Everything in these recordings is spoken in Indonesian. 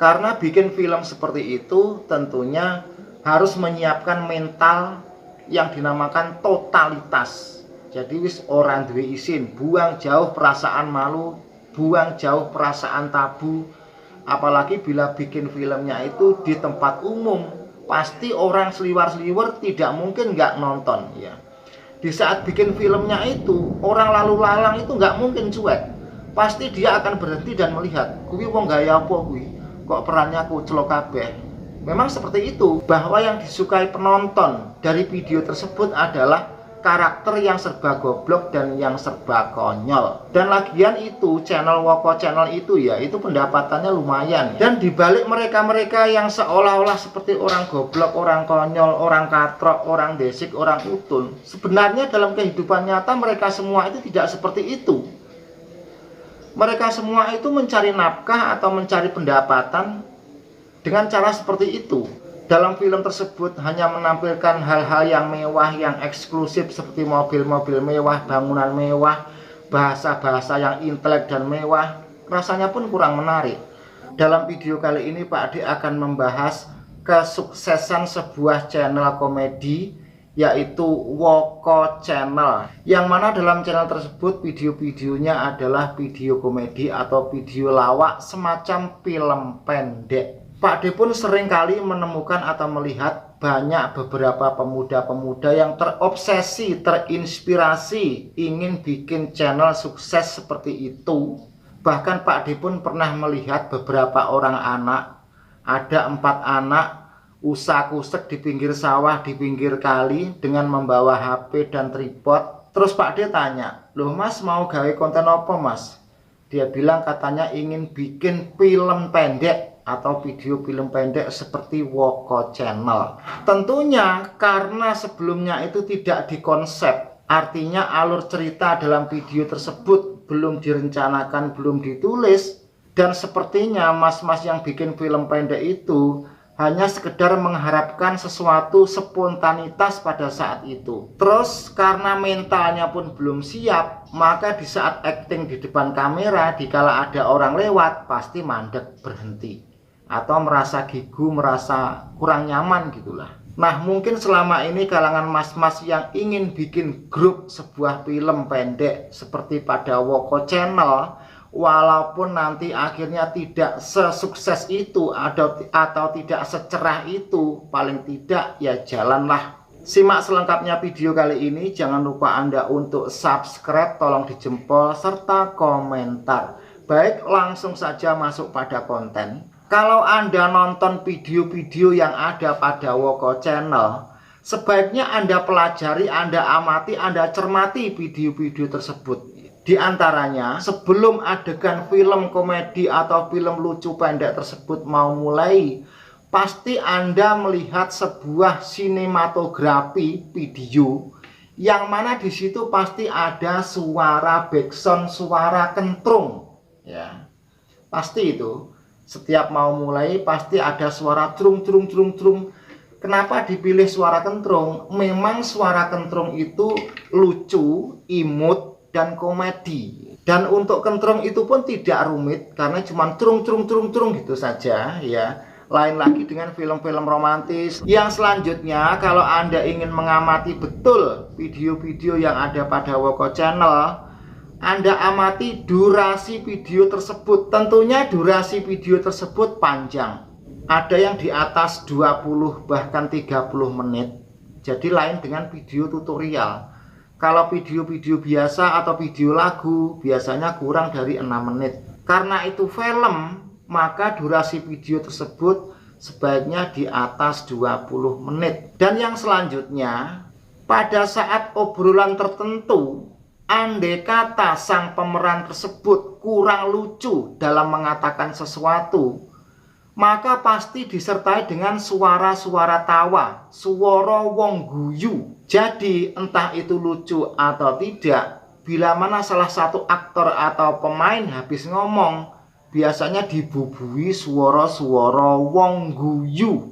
Karena bikin film seperti itu tentunya harus menyiapkan mental yang dinamakan totalitas. Jadi wis orang duwe isin, buang jauh perasaan malu, buang jauh perasaan tabu. Apalagi bila bikin filmnya itu di tempat umum, pasti orang seliwar-seliwar tidak mungkin nggak nonton ya. Di saat bikin filmnya itu, orang lalu lalang itu nggak mungkin cuek. Pasti dia akan berhenti dan melihat, kuwi wong gaya apa kuwi? Kok perannya kuclok kabeh. Memang seperti itu, bahwa yang disukai penonton dari video tersebut adalah karakter yang serba goblok dan yang serba konyol. Dan lagian itu channel Woko Channel itu ya, itu pendapatannya lumayan. Dan dibalik mereka-mereka yang seolah-olah seperti orang goblok, orang konyol, orang katrok, orang desik, orang utun, sebenarnya dalam kehidupan nyata mereka semua itu tidak seperti itu. Mereka semua itu mencari nafkah atau mencari pendapatan dengan cara seperti itu. Dalam film tersebut hanya menampilkan hal-hal yang mewah, yang eksklusif seperti mobil-mobil mewah, bangunan mewah, bahasa-bahasa yang intelek dan mewah. Rasanya pun kurang menarik. Dalam video kali ini Pak Ade akan membahas kesuksesan sebuah channel komedi, yaitu Woko Channel, yang mana dalam channel tersebut video-videonya adalah video komedi atau video lawak semacam film pendek. Pak Ade pun seringkali menemukan atau melihat banyak beberapa pemuda-pemuda yang terobsesi, terinspirasi ingin bikin channel sukses seperti itu. Bahkan Pak Ade pun pernah melihat beberapa orang anak, ada 4 anak usak-usek di pinggir sawah, di pinggir kali dengan membawa HP dan tripod. Terus Pak Ade tanya, loh mas mau gawe konten apa mas? Dia bilang katanya ingin bikin film pendek atau video film pendek seperti Woko Channel. Tentunya karena sebelumnya itu tidak dikonsep, artinya alur cerita dalam video tersebut belum direncanakan, belum ditulis. Dan sepertinya mas-mas yang bikin film pendek itu hanya sekedar mengharapkan sesuatu spontanitas pada saat itu. Terus karena mentalnya pun belum siap, maka di saat acting di depan kamera, dikala ada orang lewat, pasti mandek, berhenti, atau merasa gigu, merasa kurang nyaman gitulah. Nah mungkin selama ini kalangan mas-mas yang ingin bikin grup sebuah film pendek seperti pada Woko Channel, walaupun nanti akhirnya tidak sesukses itu atau tidak secerah itu, paling tidak ya jalanlah. Simak selengkapnya video kali ini. Jangan lupa Anda untuk subscribe, tolong dijempol, serta komentar. Baik, langsung saja masuk pada konten. Kalau Anda nonton video-video yang ada pada Woko Channel, sebaiknya Anda pelajari, Anda amati, Anda cermati video-video tersebut. Di antaranya, sebelum adegan film komedi atau film lucu pendek tersebut mau mulai, pasti Anda melihat sebuah sinematografi video yang mana di situ pasti ada suara backsound, suara kentrung. Ya, pasti itu. Setiap mau mulai pasti ada suara trung trung trung trung. Kenapa dipilih suara kentrung? Memang suara kentrung itu lucu, imut, dan komedi. Dan untuk kentrung itu pun tidak rumit karena cuma trung trung trung trung gitu saja ya. Lain lagi dengan film-film romantis. Yang selanjutnya, kalau Anda ingin mengamati betul video-video yang ada pada Woko Channel, Anda amati durasi video tersebut. Tentunya durasi video tersebut panjang. Ada yang di atas 20 bahkan 30 menit. Jadi lain dengan video tutorial. Kalau video-video biasa atau video lagu biasanya kurang dari 6 menit. Karena itu film, maka durasi video tersebut sebaiknya di atas 20 menit. Dan yang selanjutnya, pada saat obrolan tertentu, andai kata sang pemeran tersebut kurang lucu dalam mengatakan sesuatu, maka pasti disertai dengan suara-suara tawa, suara wong guyu. Jadi entah itu lucu atau tidak, bila mana salah satu aktor atau pemain habis ngomong, biasanya dibubui suara-suara wong guyu.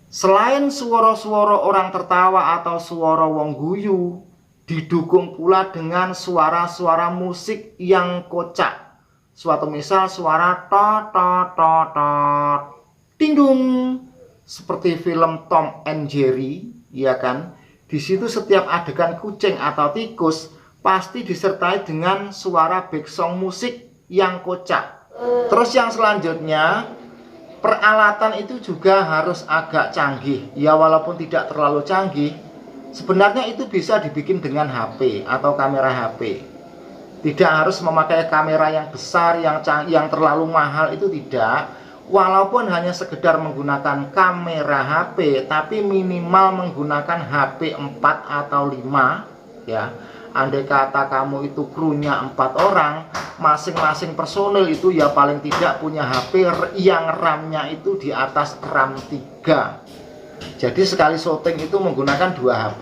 Selain suara-suara orang tertawa atau suara wong guyu, didukung pula dengan suara-suara musik yang kocak. Suatu misal suara to to to to ding dung, seperti film Tom and Jerry, ya kan? Di situ setiap adegan kucing atau tikus pasti disertai dengan suara background musik yang kocak. Terus yang selanjutnya, peralatan itu juga harus agak canggih. Ya walaupun tidak terlalu canggih, sebenarnya itu bisa dibikin dengan HP atau kamera HP. Tidak harus memakai kamera yang besar, yang terlalu mahal, itu tidak. Walaupun hanya sekedar menggunakan kamera HP, tapi minimal menggunakan HP 4 atau 5, ya. Andai kata kamu itu krunya 4 orang, masing-masing personil itu ya paling tidak punya HP yang RAM-nya itu di atas RAM 3. Jadi sekali syuting itu menggunakan 2 HP.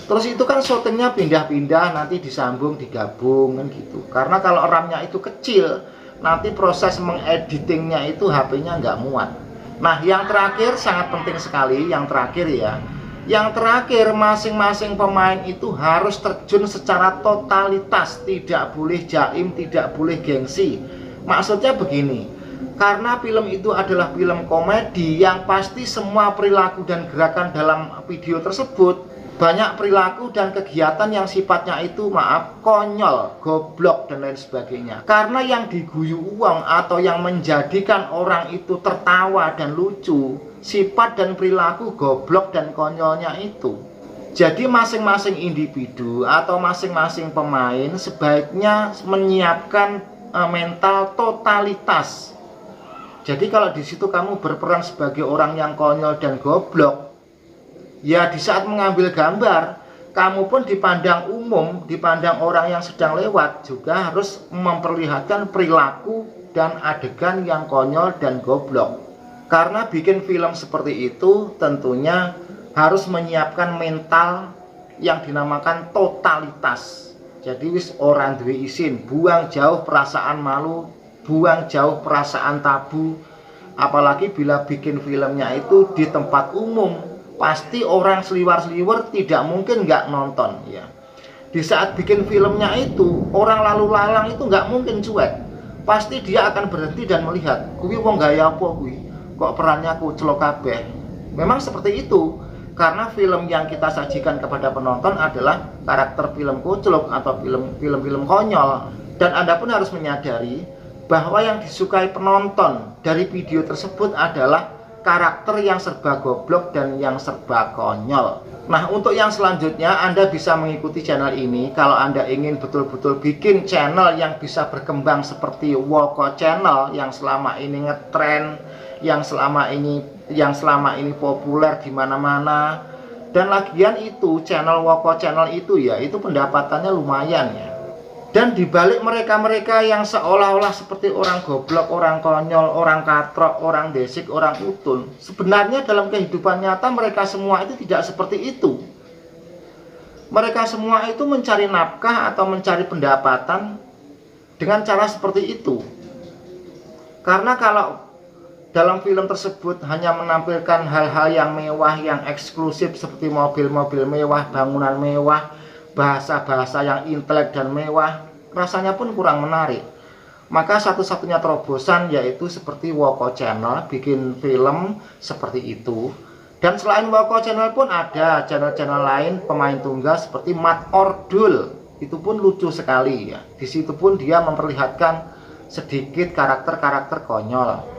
Terus itu kan syutingnya pindah-pindah, nanti disambung, digabung kan gitu. Karena kalau RAM-nya itu kecil, nanti proses mengeditingnya itu HP-nya nggak muat. Nah, yang terakhir sangat penting sekali, yang terakhir ya. Yang terakhir, masing-masing pemain itu harus terjun secara totalitas, tidak boleh jaim, tidak boleh gengsi. Maksudnya begini, karena film itu adalah film komedi, yang pasti semua perilaku dan gerakan dalam video tersebut banyak perilaku dan kegiatan yang sifatnya itu konyol, goblok dan lain sebagainya. Karena yang diguyu uang atau yang menjadikan orang itu tertawa dan lucu, sifat dan perilaku goblok dan konyolnya itu. Jadi masing-masing individu atau masing-masing pemain sebaiknya menyiapkan mental totalitas. Jadi kalau di situ kamu berperan sebagai orang yang konyol dan goblok, ya di saat mengambil gambar, kamu pun dipandang umum, dipandang orang yang sedang lewat, juga harus memperlihatkan perilaku dan adegan yang konyol dan goblok. Karena bikin film seperti itu tentunya harus menyiapkan mental yang dinamakan totalitas. Jadi wis orang duwe isin, buang jauh perasaan malu, buang jauh perasaan tabu. Apalagi bila bikin filmnya itu di tempat umum, pasti orang seliwar-seliwar tidak mungkin nggak nonton ya. Di saat bikin filmnya itu, orang lalu lalang itu nggak mungkin cuek. Pasti dia akan berhenti dan melihat, kuwi wong gaya apa kuwi? Kok perannya kuclok kabeh? Memang seperti itu. Karena film yang kita sajikan kepada penonton adalah karakter film kuclok atau film-film konyol. Dan Anda pun harus menyadari bahwa yang disukai penonton dari video tersebut adalah karakter yang serba goblok dan yang serba konyol. Nah, untuk yang selanjutnya Anda bisa mengikuti channel ini kalau Anda ingin betul-betul bikin channel yang bisa berkembang seperti Woko Channel yang selama ini ngetrend, yang selama ini populer di mana-mana. Dan lagian itu channel Woko Channel itu ya, itu pendapatannya lumayan ya. Dan dibalik mereka-mereka yang seolah-olah seperti orang goblok, orang konyol, orang katrok, orang desik, orang utun, sebenarnya dalam kehidupan nyata mereka semua itu tidak seperti itu. Mereka semua itu mencari nafkah atau mencari pendapatan dengan cara seperti itu. Karena kalau dalam film tersebut hanya menampilkan hal-hal yang mewah, yang eksklusif seperti mobil-mobil mewah, bangunan mewah, bahasa-bahasa yang intelek dan mewah, rasanya pun kurang menarik. Maka satu-satunya terobosan yaitu seperti Woko Channel, bikin film seperti itu. Dan selain Woko Channel pun ada channel-channel lain pemain tunggal seperti Mat Ordul. Itu pun lucu sekali ya. Di situ pun dia memperlihatkan sedikit karakter-karakter konyol.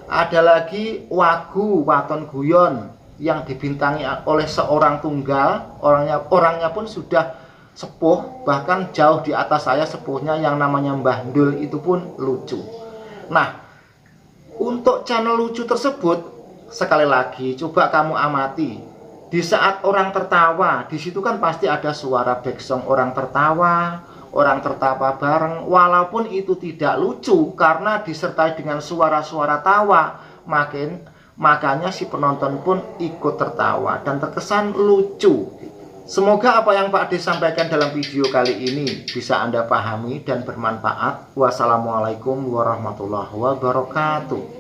Ada lagi Wagu Waton Guyon yang dibintangi oleh seorang tunggal, orangnya pun sudah sepuh, bahkan jauh di atas saya sepuhnya, yang namanya Mbah Ndul, itu pun lucu. Nah, untuk channel lucu tersebut, sekali lagi coba kamu amati. Di saat orang tertawa, di situ kan pasti ada suara background orang tertawa bareng, walaupun itu tidak lucu karena disertai dengan suara-suara tawa, makanya si penonton pun ikut tertawa dan terkesan lucu. Semoga apa yang Pak Ade sampaikan dalam video kali ini bisa Anda pahami dan bermanfaat. Wassalamualaikum warahmatullahi wabarakatuh.